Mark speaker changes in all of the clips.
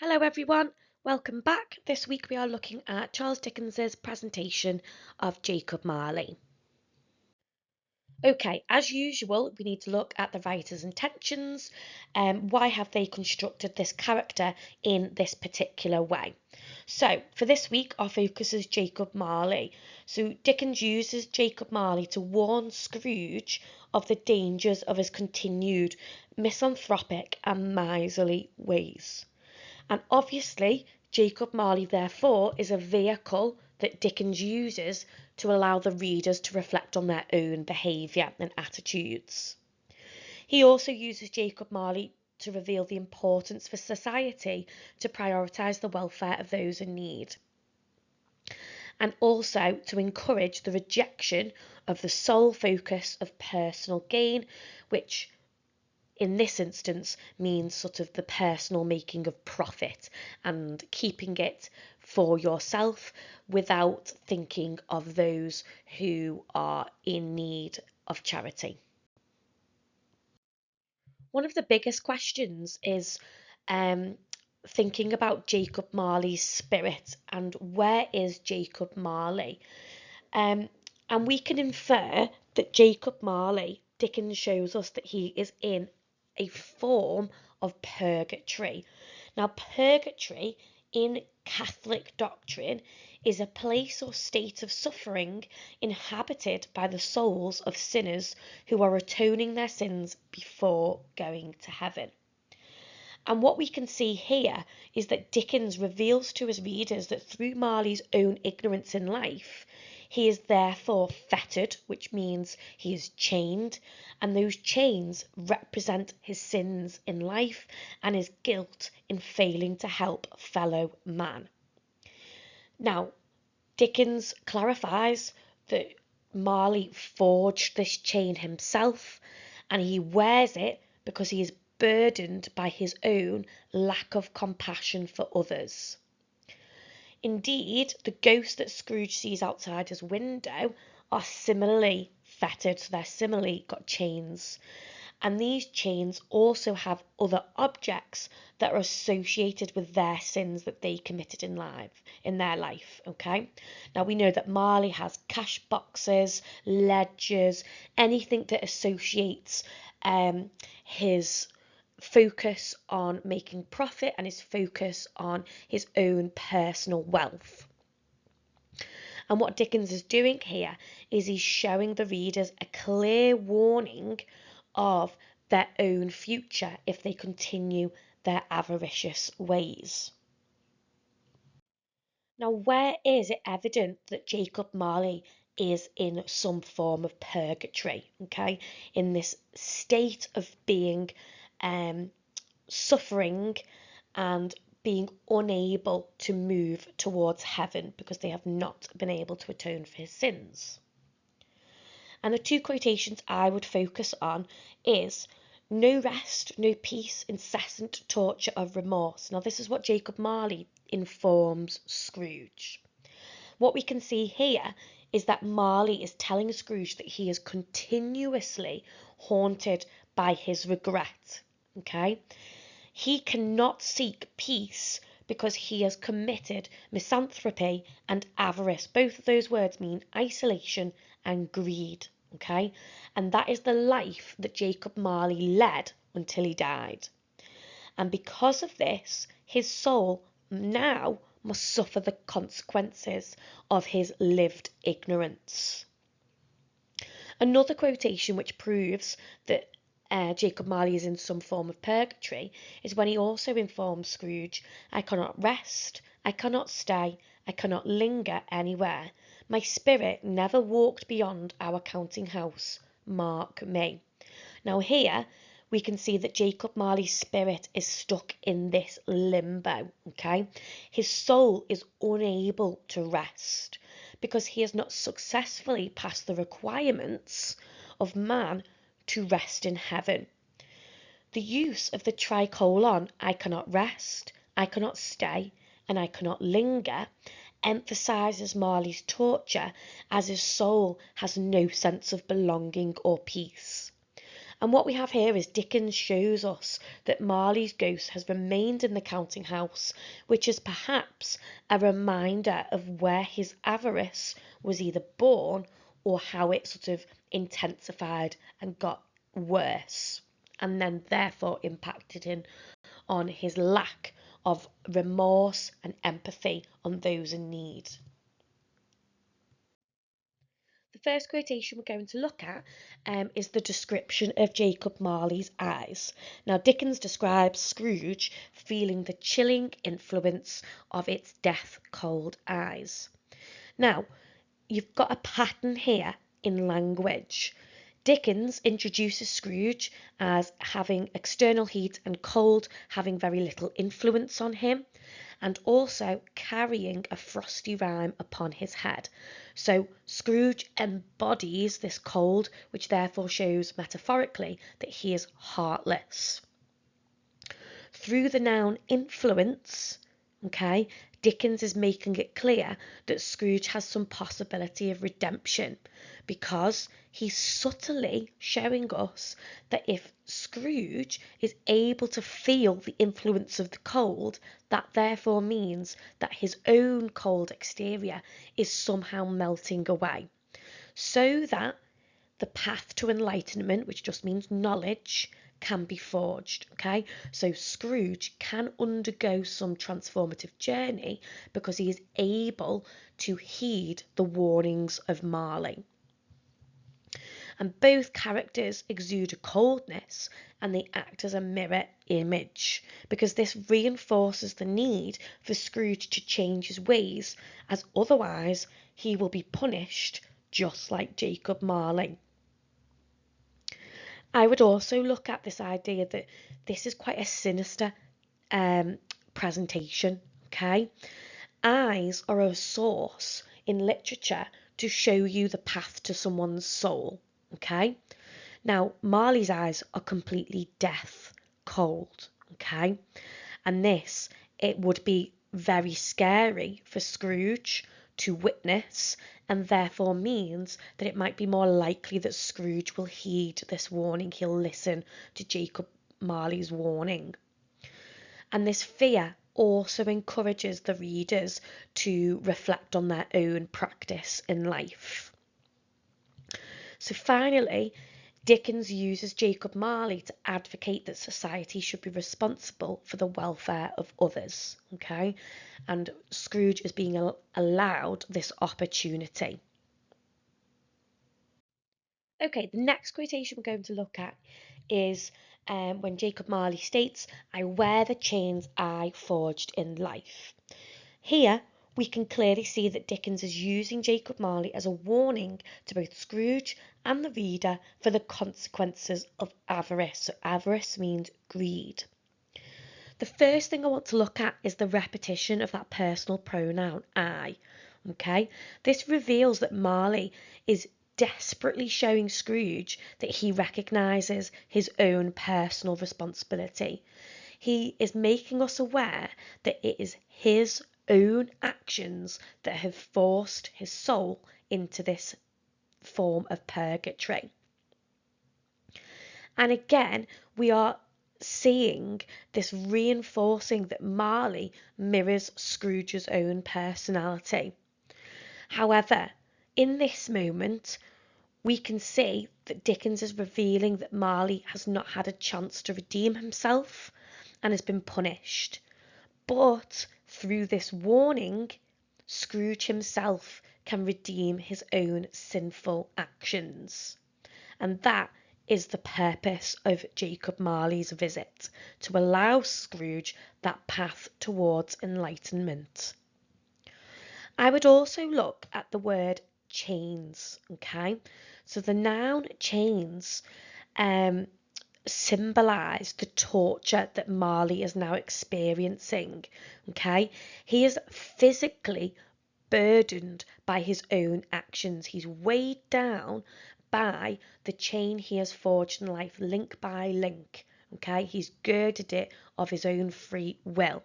Speaker 1: Hello everyone, welcome back. This week we are looking at Charles Dickens's presentation of Jacob Marley. Okay, as usual, we need to look at the writer's intentions. Why have they constructed this character in this particular way? So, for this week, our focus is Jacob Marley. So, Dickens uses Jacob Marley to warn Scrooge of the dangers of his continued misanthropic and miserly ways. And obviously, Jacob Marley, therefore, is a vehicle that Dickens uses to allow the readers to reflect on their own behaviour and attitudes. He also uses Jacob Marley to reveal the importance for society to prioritise the welfare of those in need, and also to encourage the rejection of the sole focus of personal gain, which in this instance means sort of the personal making of profit and keeping it for yourself without thinking of those who are in need of charity. One of the biggest questions is thinking about Jacob Marley's spirit and where is Jacob Marley? And we can infer that Jacob Marley, Dickens shows us that he is in a form of purgatory. Now, purgatory in Catholic doctrine is a place or state of suffering inhabited by the souls of sinners who are atoning their sins before going to heaven. And what we can see here is that Dickens reveals to his readers that through Marley's own ignorance in life, he is therefore fettered, which means he is chained, and those chains represent his sins in life and his guilt in failing to help fellow man. Now, Dickens clarifies that Marley forged this chain himself and he wears it because he is burdened by his own lack of compassion for others. Indeed, the ghosts that Scrooge sees outside his window are similarly fettered, so they're similarly got chains. And these chains also have other objects that are associated with their sins that they committed in their life. Okay. Now we know that Marley has cash boxes, ledgers, anything that associates his focus on making profit and his focus on his own personal wealth. And what Dickens is doing here is he's showing the readers a clear warning of their own future if they continue their avaricious ways. Now, where is it evident that Jacob Marley is in some form of purgatory, okay, in this state of being suffering and being unable to move towards heaven because they have not been able to atone for his sins? And the two quotations I would focus on is no rest, no peace, incessant torture of remorse. Now, this is what Jacob Marley informs Scrooge. What we can see here is that Marley is telling Scrooge that he is continuously haunted by his regret. Okay? He cannot seek peace because he has committed misanthropy and avarice. Both of those words mean isolation and greed. Okay? And that is the life that Jacob Marley led until he died. And because of this, his soul now must suffer the consequences of his lived ignorance. Another quotation which proves that Jacob Marley is in some form of purgatory is when he also informs Scrooge, I cannot rest, I cannot stay, I cannot linger anywhere. My spirit never walked beyond our counting house, mark me. Now here we can see that Jacob Marley's spirit is stuck in this limbo, okay? His soul is unable to rest because he has not successfully passed the requirements of man to rest in heaven. The use of the tricolon, I cannot rest, I cannot stay, and I cannot linger, emphasises Marley's torture as his soul has no sense of belonging or peace. And what we have here is Dickens shows us that Marley's ghost has remained in the counting house, which is perhaps a reminder of where his avarice was either born or how it sort of intensified and got worse, and then therefore impacted him on his lack of remorse and empathy on those in need. The first quotation we're going to look at is the description of Jacob Marley's eyes. Now, Dickens describes Scrooge feeling the chilling influence of its death-cold eyes. Now, you've got a pattern here in language. Dickens introduces Scrooge as having external heat and cold having very little influence on him, and also carrying a frosty rime upon his head. So Scrooge embodies this cold, which therefore shows metaphorically that he is heartless. Through the noun influence, okay, Dickens is making it clear that Scrooge has some possibility of redemption, because he's subtly showing us that if Scrooge is able to feel the influence of the cold, that therefore means that his own cold exterior is somehow melting away, so that the path to enlightenment, which just means knowledge, can be forged. Okay, so Scrooge can undergo some transformative journey because he is able to heed the warnings of Marley. And both characters exude a coldness, and they act as a mirror image, because this reinforces the need for Scrooge to change his ways, as otherwise he will be punished just like Jacob Marley. I would also look at this idea that this is quite a sinister presentation, okay? Eyes are a source in literature to show you the path to someone's soul, okay? Now, Marley's eyes are completely death cold, okay? And this, it would be very scary for Scrooge to witness, and therefore means that it might be more likely that Scrooge will heed this warning. He'll listen to Jacob Marley's warning. And this fear also encourages the readers to reflect on their own practice in life. So finally, Dickens uses Jacob Marley to advocate that society should be responsible for the welfare of others, okay? And Scrooge is being allowed this opportunity. Okay, the next quotation we're going to look at is when Jacob Marley states, "I wear the chains I forged in life." Here, we can clearly see that Dickens is using Jacob Marley as a warning to both Scrooge and the reader for the consequences of avarice. So avarice means greed. The first thing I want to look at is the repetition of that personal pronoun I. Okay, this reveals that Marley is desperately showing Scrooge that he recognises his own personal responsibility. He is making us aware that it is his own actions that have forced his soul into this form of purgatory. And again, we are seeing this reinforcing that Marley mirrors Scrooge's own personality. However, in this moment, we can see that Dickens is revealing that Marley has not had a chance to redeem himself and has been punished. But through this warning, Scrooge himself can redeem his own sinful actions. And that is the purpose of Jacob Marley's visit, to allow Scrooge that path towards enlightenment. I would also look at the word chains, okay? So the noun chains symbolise the torture that Marley is now experiencing, okay? He is physically burdened by his own actions. He's weighed down by the chain he has forged in life, link by link, okay? He's girded it of his own free will.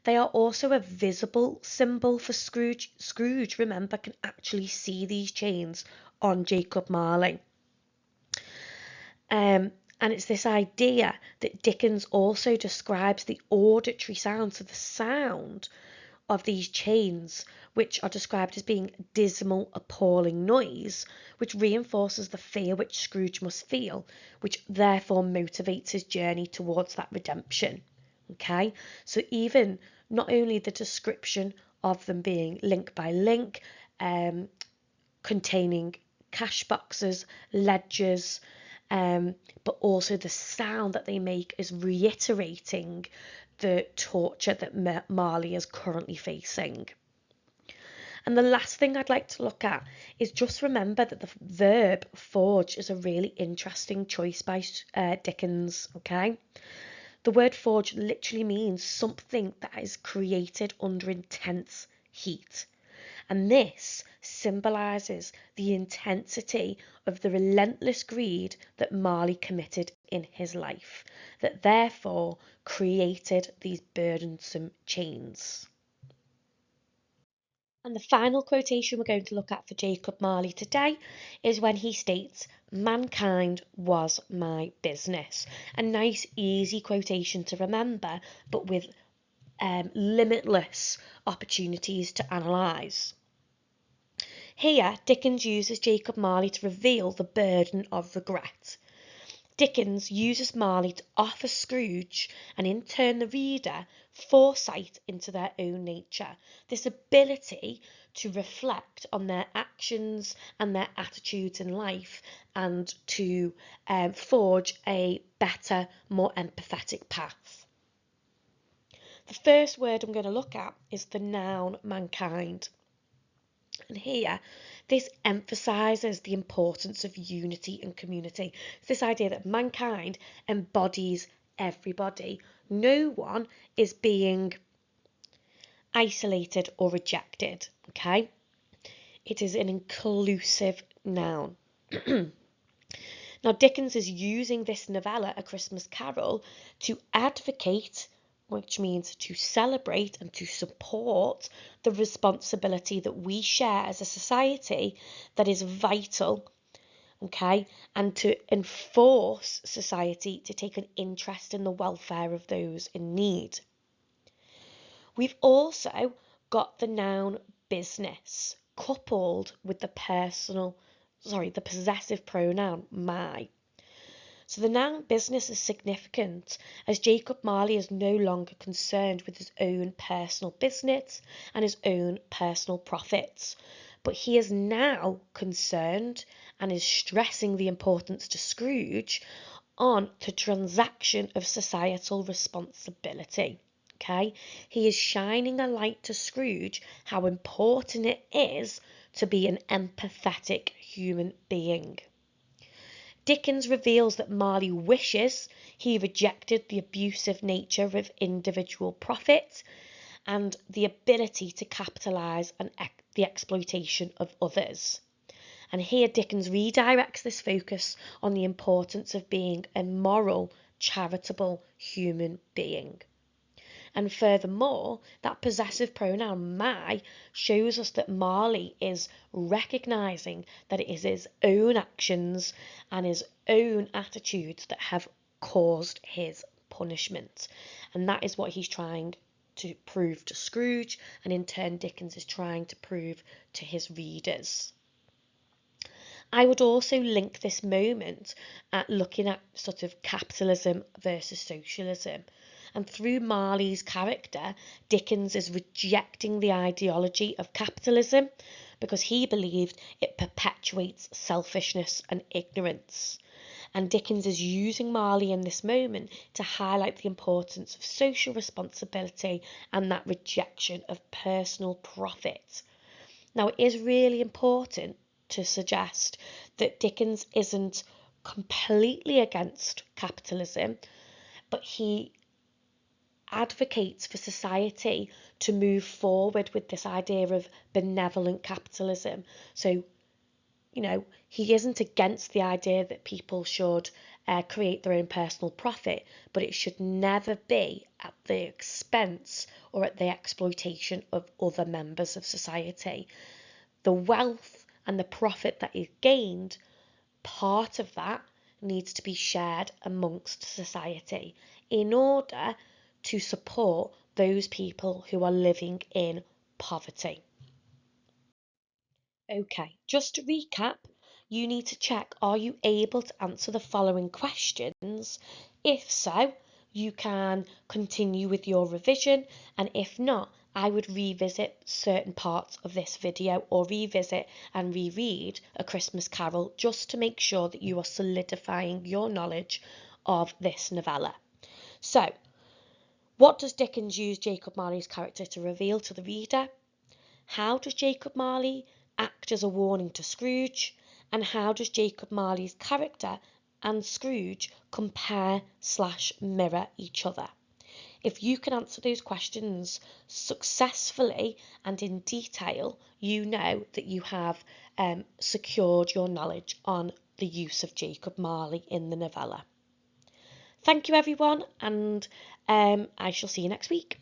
Speaker 1: They are also a visible symbol for Scrooge. Scrooge, remember, can actually see these chains on Jacob Marley. And it's this idea that Dickens also describes the auditory sound, so the sound of these chains, which are described as being dismal, appalling noise, which reinforces the fear which Scrooge must feel, which therefore motivates his journey towards that redemption. Okay, so even not only the description of them being link by link, containing cash boxes, ledgers, but also the sound that they make is reiterating the torture that Marley is currently facing. And the last thing I'd like to look at is just remember that the verb forge is a really interesting choice by Dickens, okay? The word forge literally means something that is created under intense heat. And this symbolises the intensity of the relentless greed that Marley committed in his life, that therefore created these burdensome chains. And the final quotation we're going to look at for Jacob Marley today is when he states, "Mankind was my business." A nice, easy quotation to remember, but with limitless opportunities to analyse. Here, Dickens uses Jacob Marley to reveal the burden of regret. Dickens uses Marley to offer Scrooge, and in turn the reader, foresight into their own nature, this ability to reflect on their actions and their attitudes in life, and to forge a better, more empathetic path. The first word I'm going to look at is the noun mankind. And here, this emphasises the importance of unity and community. It's this idea that mankind embodies everybody. No one is being isolated or rejected, okay? It is an inclusive noun. Now, Dickens is using this novella, A Christmas Carol, to advocate, which means to celebrate and to support the responsibility that we share as a society that is vital, okay, and to enforce society to take an interest in the welfare of those in need. We've also got the noun business coupled with the possessive pronoun my. So the noun business is significant as Jacob Marley is no longer concerned with his own personal business and his own personal profits, but he is now concerned and is stressing the importance to Scrooge on the transaction of societal responsibility. Okay, he is shining a light to Scrooge how important it is to be an empathetic human being. Dickens reveals that Marley wishes he rejected the abusive nature of individual profit and the ability to capitalise on the exploitation of others. And here Dickens redirects this focus on the importance of being a moral, charitable human being. And furthermore, that possessive pronoun my shows us that Marley is recognising that it is his own actions and his own attitudes that have caused his punishment. And that is what he's trying to prove to Scrooge, and in turn Dickens is trying to prove to his readers. I would also link this moment at looking at sort of capitalism versus socialism. And through Marley's character, Dickens is rejecting the ideology of capitalism because he believed it perpetuates selfishness and ignorance. And Dickens is using Marley in this moment to highlight the importance of social responsibility and that rejection of personal profit. Now, it is really important to suggest that Dickens isn't completely against capitalism, but he advocates for society to move forward with this idea of benevolent capitalism. So, he isn't against the idea that people should create their own personal profit, but it should never be at the expense or at the exploitation of other members of society. The wealth and the profit that is gained, part of that needs to be shared amongst society in order to support those people who are living in poverty. Okay, just to recap, you need to check, are you able to answer the following questions? If so, you can continue with your revision, and if not, I would revisit certain parts of this video or revisit and reread A Christmas Carol just to make sure that you are solidifying your knowledge of this novella. So, what does Dickens use Jacob Marley's character to reveal to the reader? How does Jacob Marley act as a warning to Scrooge? And how does Jacob Marley's character and Scrooge compare/mirror each other? If you can answer those questions successfully and in detail, you know that you have secured your knowledge on the use of Jacob Marley in the novella. Thank you, everyone, and I shall see you next week.